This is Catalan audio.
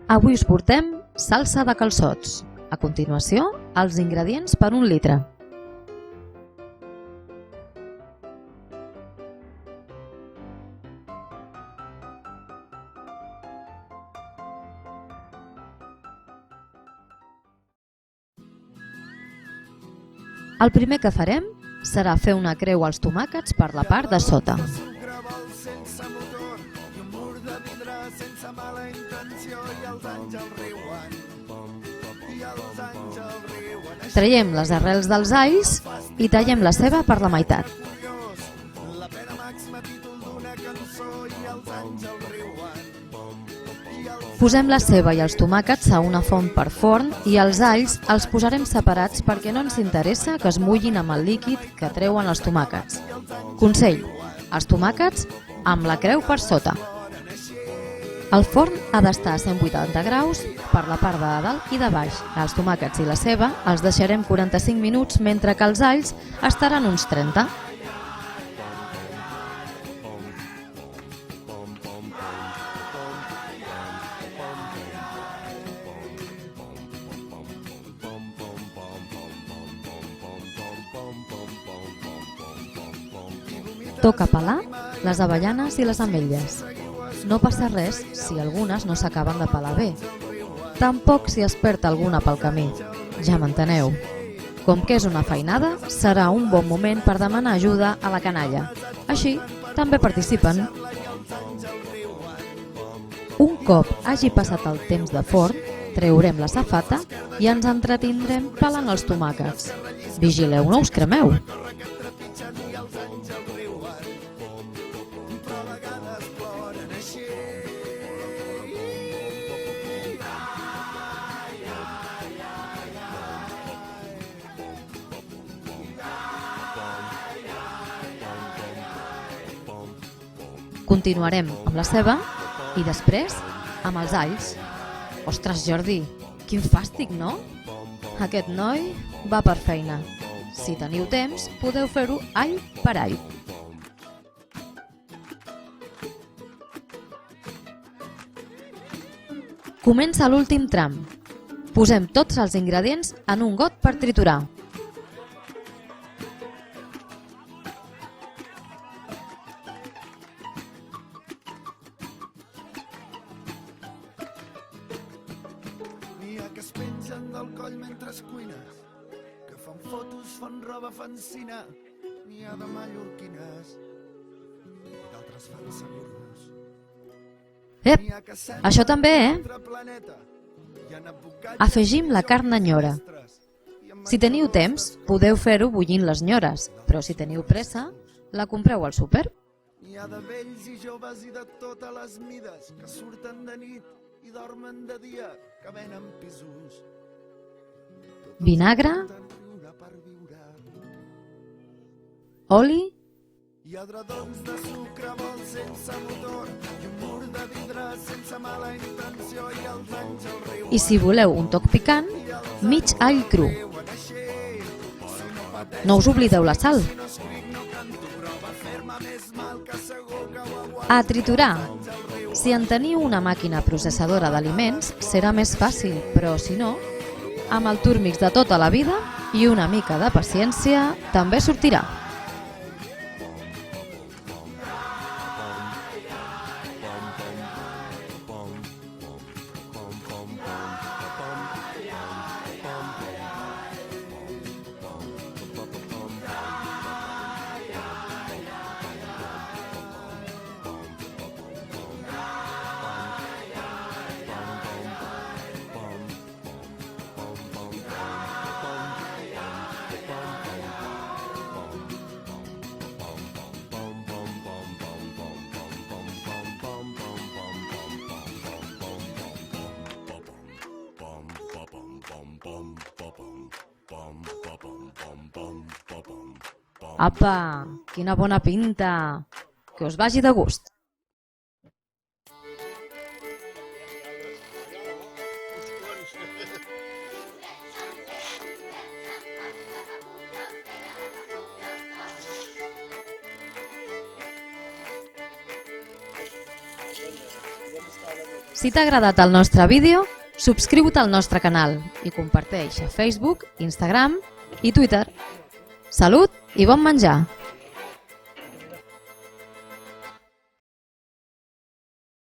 Avui us portem salsa de calçots. A continuació, els ingredients per 1 litre. El primer que farem serà fer una creu als tomàquets per la part de sota. Traiem les arrels dels alls i tallem la ceba per la meitat. Posem la ceba i els tomàquets a una font per forn i els alls els posarem separats perquè no ens interessa que es mullin amb el líquid que treuen els tomàquets. Consell: els tomàquets amb la creu per sota. El forn ha d'estar a 180 graus per la part de dalt i de baix. Els tomàquets i la ceba els deixarem 45 minuts mentre que els alls estaran uns 30. Toca pelar les avellanes i les ametlles. No passa res si algunes no s'acaben de pelar bé. Tampoc si es perd alguna pel camí. Ja m'enteneu. Com que és una feinada, serà un bon moment per demanar ajuda a la canalla. Així, també participen. Un cop hagi passat el temps de forn, treurem la safata i ens entretindrem pelant els tomàquets. Vigileu, no us cremeu. Continuarem amb la ceba i després amb els alls. Ostres, Jordi, quin fàstic, no? Aquest noi va per feina. Si teniu temps, podeu fer-ho all per all. Comença l'últim tram. Posem tots els ingredients en un got per triturar. Que es pengen del coll mentre cuines, que fan fotos, fan roba, fan cine, n'hi ha de mallorquines i d'altres fan seguros. Ep, això també, Afegim la carn de nyora. Si teniu temps, podeu fer-ho bullint les nyores, però si teniu pressa, la compreu al súper. N'hi ha de vells i joves i de totes les mides que surten de nit i dormen de dia, que venen pisos. Vinagre, oli i adredons de sucre, vols sense motor i un mur de vidre sense mala intenció i els anys al riu. i si voleu un toc picant, mig all cru. No us oblideu la sal. A triturar. Si en teniu una màquina processadora d'aliments, serà més fàcil, però si no, amb el Turmix de tota la vida i una mica de paciència, també sortirà. Apa, quina bona pinta! Que us vagi de gust! Si t'ha agradat el nostre vídeo, subscriu-te al nostre canal i comparteix a Facebook, Instagram i Twitter. Salut i bon menjar!